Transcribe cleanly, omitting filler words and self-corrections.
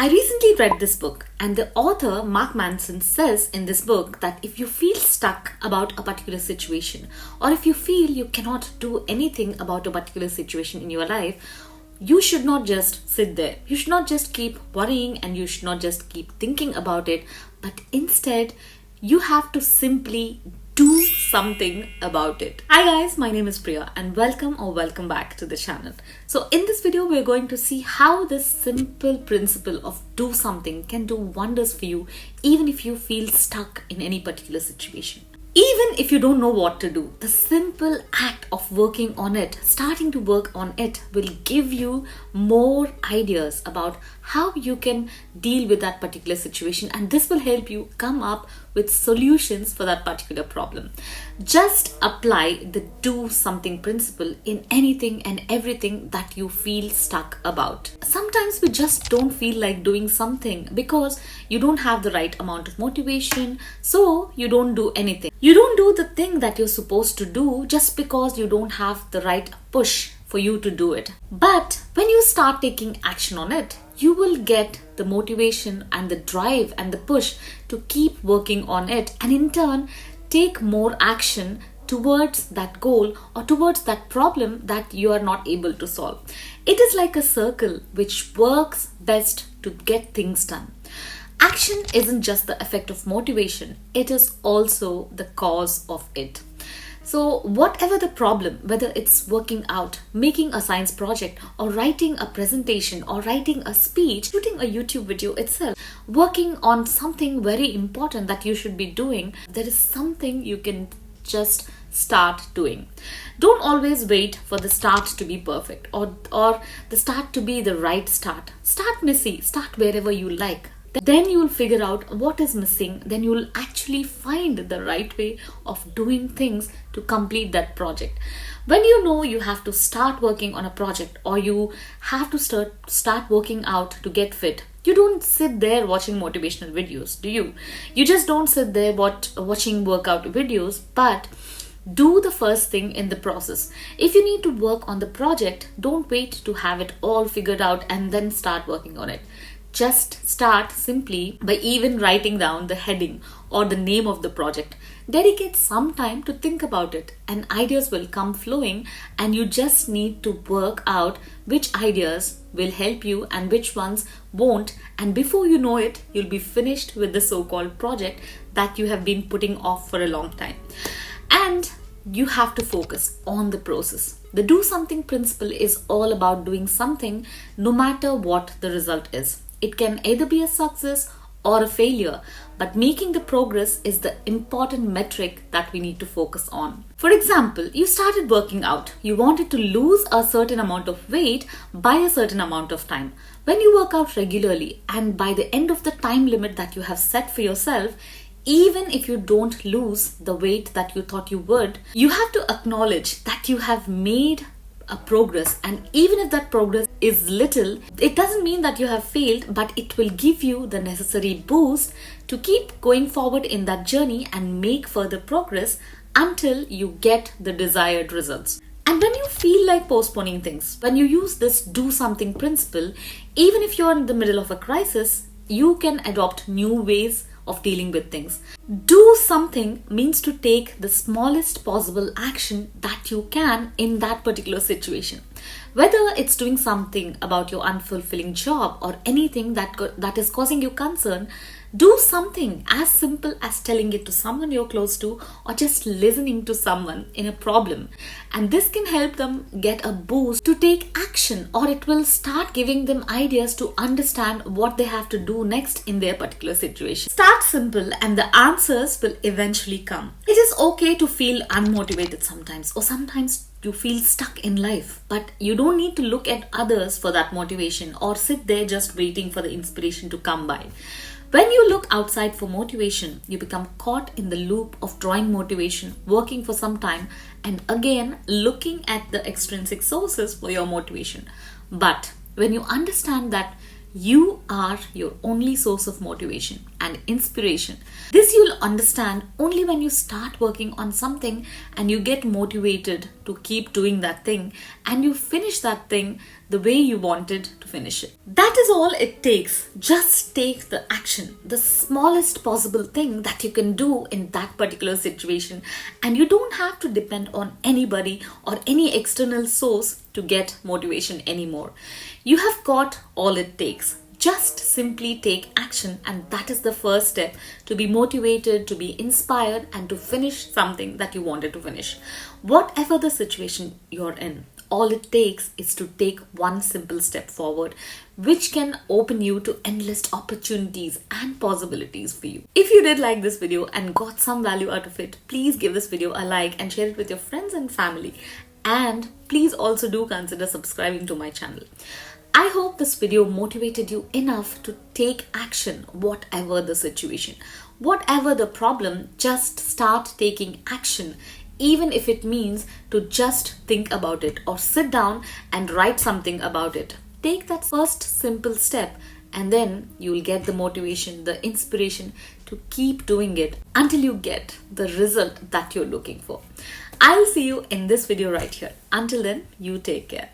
I recently read this book, and the author, Mark Manson, says in this book that if you feel stuck about a particular situation, or if you feel you cannot do anything about a particular situation in your life, you should not just sit there. You should not just keep worrying and you should not just keep thinking about it, but instead, you have to simply do something about it. Hi guys, my name is Priya and welcome back to the channel. So in this video, we're going to see how this simple principle of do something can do wonders for you even if you feel stuck in any particular situation. Even if you don't know what to do, the simple act of working on it, starting to work on it, will give you more ideas about how you can deal with that particular situation, and this will help you come up with solutions for that particular problem. Just apply the do something principle in anything and everything that you feel stuck about. Sometimes we just don't feel like doing something because you don't have the right amount of motivation, so you don't do anything. You don't do the thing that you're supposed to do just because you don't have the right push for you to do it. But when you start taking action on it, you will get the motivation and the drive and the push to keep working on it, and in turn take more action towards that goal or towards that problem that you are not able to solve. It is like a circle which works best to get things done. Action isn't just the effect of motivation, it is also the cause of it. So whatever the problem, whether it's working out, making a science project, or writing a presentation, or writing a speech, shooting a YouTube video itself, working on something very important that you should be doing, there is something you can just start doing. Don't always wait for the start to be perfect or the start to be the right start. Start messy, start wherever you like. Then you will figure out what is missing. Then you will actually find the right way of doing things to complete that project. When you know you have to start working on a project or you have to start working out to get fit, you don't sit there watching motivational videos, do you? You just don't sit there watching workout videos, but do the first thing in the process. If you need to work on the project, don't wait to have it all figured out and then start working on it. Just start simply by even writing down the heading or the name of the project. Dedicate some time to think about it and ideas will come flowing, and you just need to work out which ideas will help you and which ones won't, and before you know it, you'll be finished with the so-called project that you have been putting off for a long time. And you have to focus on the process. The do something principle is all about doing something no matter what the result is. It can either be a success or a failure, but making the progress is the important metric that we need to focus on. For example, you started working out. You wanted to lose a certain amount of weight by a certain amount of time. When you work out regularly and by the end of the time limit that you have set for yourself, even if you don't lose the weight that you thought you would, you have to acknowledge that you have made a progress, and even if that progress is little, it doesn't mean that you have failed, but it will give you the necessary boost to keep going forward in that journey and make further progress until you get the desired results. And when you feel like postponing things, when you use this do something principle, even if you're in the middle of a crisis, you can adopt new ways of dealing with things. Do something means to take the smallest possible action that you can in that particular situation. Whether it's doing something about your unfulfilling job or anything that is causing you concern, do something as simple as telling it to someone you're close to or just listening to someone in a problem. And this can help them get a boost to take action, or it will start giving them ideas to understand what they have to do next in their particular situation. Start simple and the answers will eventually come. It is okay to feel unmotivated sometimes, or sometimes you feel stuck in life, but you don't need to look at others for that motivation or sit there just waiting for the inspiration to come by. When you look outside for motivation, you become caught in the loop of drawing motivation, working for some time, and again looking at the extrinsic sources for your motivation. But when you understand that you are your only source of motivation, and inspiration. This you'll understand only when you start working on something and you get motivated to keep doing that thing and you finish that thing the way you wanted to finish it. That is all it takes. Just take the action, the smallest possible thing that you can do in that particular situation, and you don't have to depend on anybody or any external source to get motivation anymore. You have got all it takes. Just simply take action, and that is the first step to be motivated, to be inspired, and to finish something that you wanted to finish. Whatever the situation you're in, all it takes is to take one simple step forward, which can open you to endless opportunities and possibilities for you. If you did like this video and got some value out of it, please give this video a like and share it with your friends and family. And please also do consider subscribing to my channel. I hope this video motivated you enough to take action, whatever the situation, whatever the problem. Just start taking action, even if it means to just think about it or sit down and write something about it. Take that first simple step, and then you'll get the motivation, the inspiration to keep doing it until you get the result that you're looking for. I'll see you in this video right here. Until then, you take care.